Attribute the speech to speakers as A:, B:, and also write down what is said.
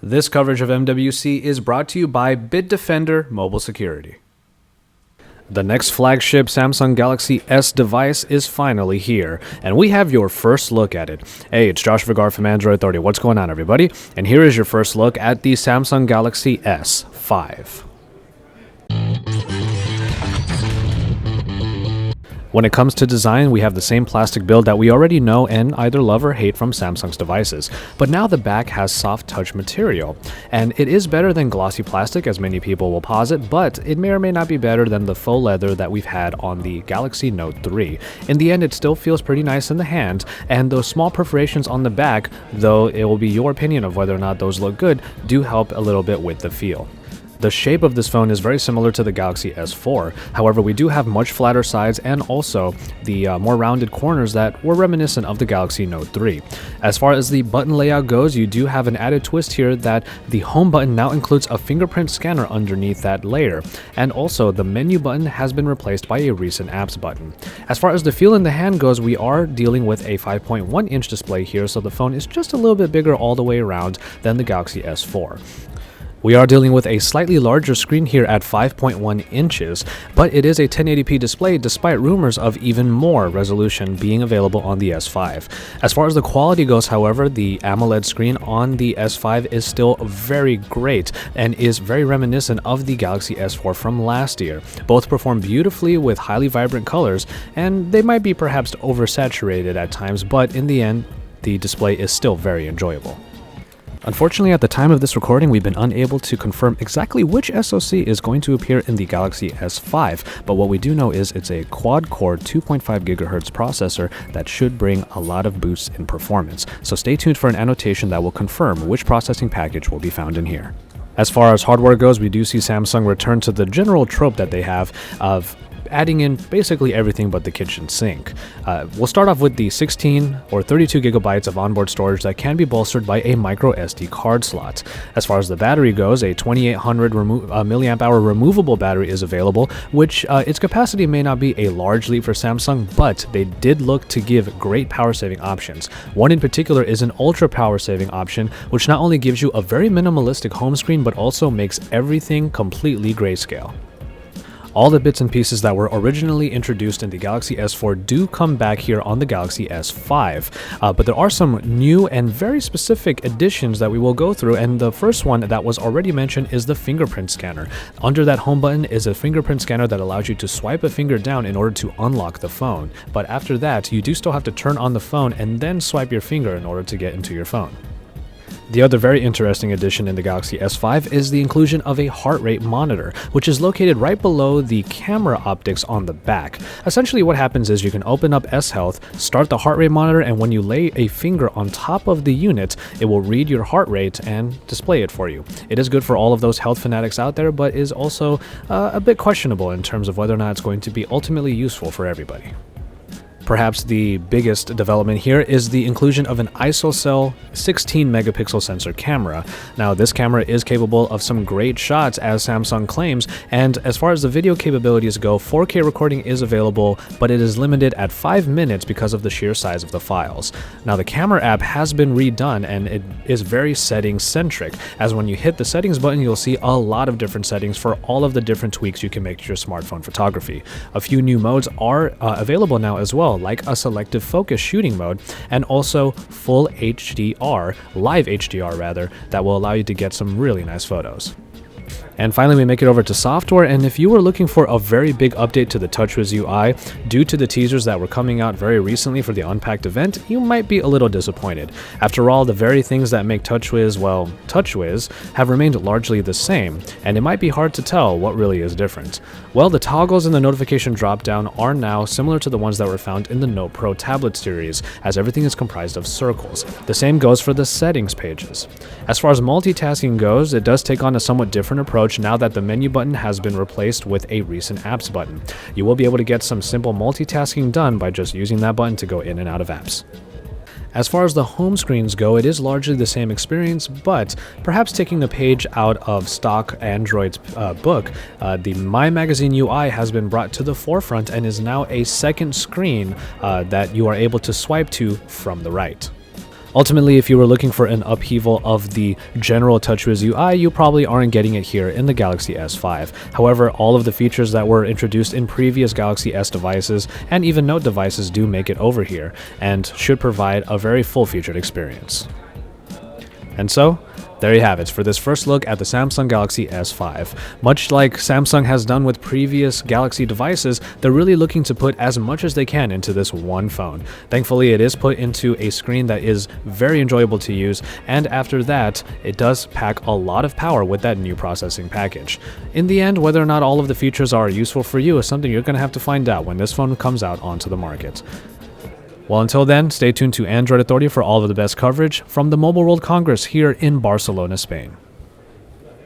A: This coverage of MWC is brought to you by Bitdefender Mobile Security. The next flagship Samsung Galaxy S device is finally here, and we have your first look at it. Hey, it's Josh Vigard from Android 30. What's going on, everybody? And here is your first look at the Samsung Galaxy S5. When it comes to design, we have the same plastic build that we already know and either love or hate from Samsung's devices. But now the back has soft touch material, and it is better than glossy plastic, as many people will posit, but it may or may not be better than the faux leather that we've had on the Galaxy Note 3. In the end, it still feels pretty nice in the hand, and those small perforations on the back, though it will be your opinion of whether or not those look good, do help a little bit with the feel. The shape of this phone is very similar to the Galaxy S4, however we do have much flatter sides and also the more rounded corners that were reminiscent of the Galaxy Note 3. As far as the button layout goes, you do have an added twist here that the home button now includes a fingerprint scanner underneath that layer, and also the menu button has been replaced by a recent apps button. As far as the feel in the hand goes, we are dealing with a 5.1-inch display here, so the phone is just a little bit bigger all the way around than the Galaxy S4. We are dealing with a slightly larger screen here at 5.1 inches, but it is a 1080p display despite rumors of even more resolution being available on the S5. As far as the quality goes, however, the AMOLED screen on the S5 is still very great and is very reminiscent of the Galaxy S4 from last year. Both perform beautifully with highly vibrant colors, and they might be perhaps oversaturated at times, but in the end, the display is still very enjoyable. Unfortunately, at the time of this recording, we've been unable to confirm exactly which SoC is going to appear in the Galaxy S5, but what we do know is it's a quad-core 2.5 GHz processor that should bring a lot of boosts in performance. So stay tuned for an annotation that will confirm which processing package will be found in here. As far as hardware goes, we do see Samsung return to the general trope that they have of adding in basically everything but the kitchen sink. We'll start off with the 16 or 32 gigabytes of onboard storage that can be bolstered by a micro SD card slot. As far as the battery goes, a 2800 milliamp hour removable battery is available, which its capacity may not be a large leap for Samsung, but they did look to give great power saving options. One in particular is an ultra power saving option, which not only gives you a very minimalistic home screen, but also makes everything completely grayscale. All the bits and pieces that were originally introduced in the Galaxy S4 do come back here on the Galaxy S5, but there are some new and very specific additions that we will go through, and the first one that was already mentioned is the Fingerprint Scanner. Under that home button is a fingerprint scanner that allows you to swipe a finger down in order to unlock the phone, but after that you do still have to turn on the phone and then swipe your finger in order to get into your phone. The other very interesting addition in the Galaxy S5 is the inclusion of a heart rate monitor, which is located right below the camera optics on the back. Essentially what happens is you can open up S Health, start the heart rate monitor, and when you lay a finger on top of the unit, it will read your heart rate and display it for you. It is good for all of those health fanatics out there, but is also a bit questionable in terms of whether or not it's going to be ultimately useful for everybody. Perhaps the biggest development here is the inclusion of an ISOCELL 16 megapixel sensor camera. Now, this camera is capable of some great shots, as Samsung claims, and as far as the video capabilities go, 4K recording is available, but it is limited at 5 minutes because of the sheer size of the files. Now, the camera app has been redone, and it is very settings-centric, as when you hit the settings button, you'll see a lot of different settings for all of the different tweaks you can make to your smartphone photography. A few new modes are available now as well, like a selective focus shooting mode, and also full HDR, live HDR rather, that will allow you to get some really nice photos. And finally, we make it over to software, and if you were looking for a very big update to the TouchWiz UI, due to the teasers that were coming out very recently for the Unpacked event, you might be a little disappointed. After all, the very things that make TouchWiz, well, TouchWiz, have remained largely the same, and it might be hard to tell what really is different. Well, the toggles in the notification dropdown are now similar to the ones that were found in the Note Pro tablet series, as everything is comprised of circles. The same goes for the settings pages. As far as multitasking goes, it does take on a somewhat different approach now that the menu button has been replaced with a recent apps button. You will be able to get some simple multitasking done by just using that button to go in and out of apps. As far as the home screens go, it is largely the same experience, but perhaps taking the page out of stock Android's book, the My Magazine UI has been brought to the forefront and is now a second screen that you are able to swipe to from the right. Ultimately, if you were looking for an upheaval of the general TouchWiz UI, you probably aren't getting it here in the Galaxy S5. However, all of the features that were introduced in previous Galaxy S devices and even Note devices do make it over here, and should provide a very full-featured experience. And so, there you have it for this first look at the Samsung Galaxy S5. Much like Samsung has done with previous Galaxy devices, they're really looking to put as much as they can into this one phone. Thankfully, it is put into a screen that is very enjoyable to use, and after that, it does pack a lot of power with that new processing package. In the end, whether or not all of the features are useful for you is something you're going to have to find out when this phone comes out onto the market. Well, until then, stay tuned to Android Authority for all of the best coverage from the Mobile World Congress here in Barcelona, Spain.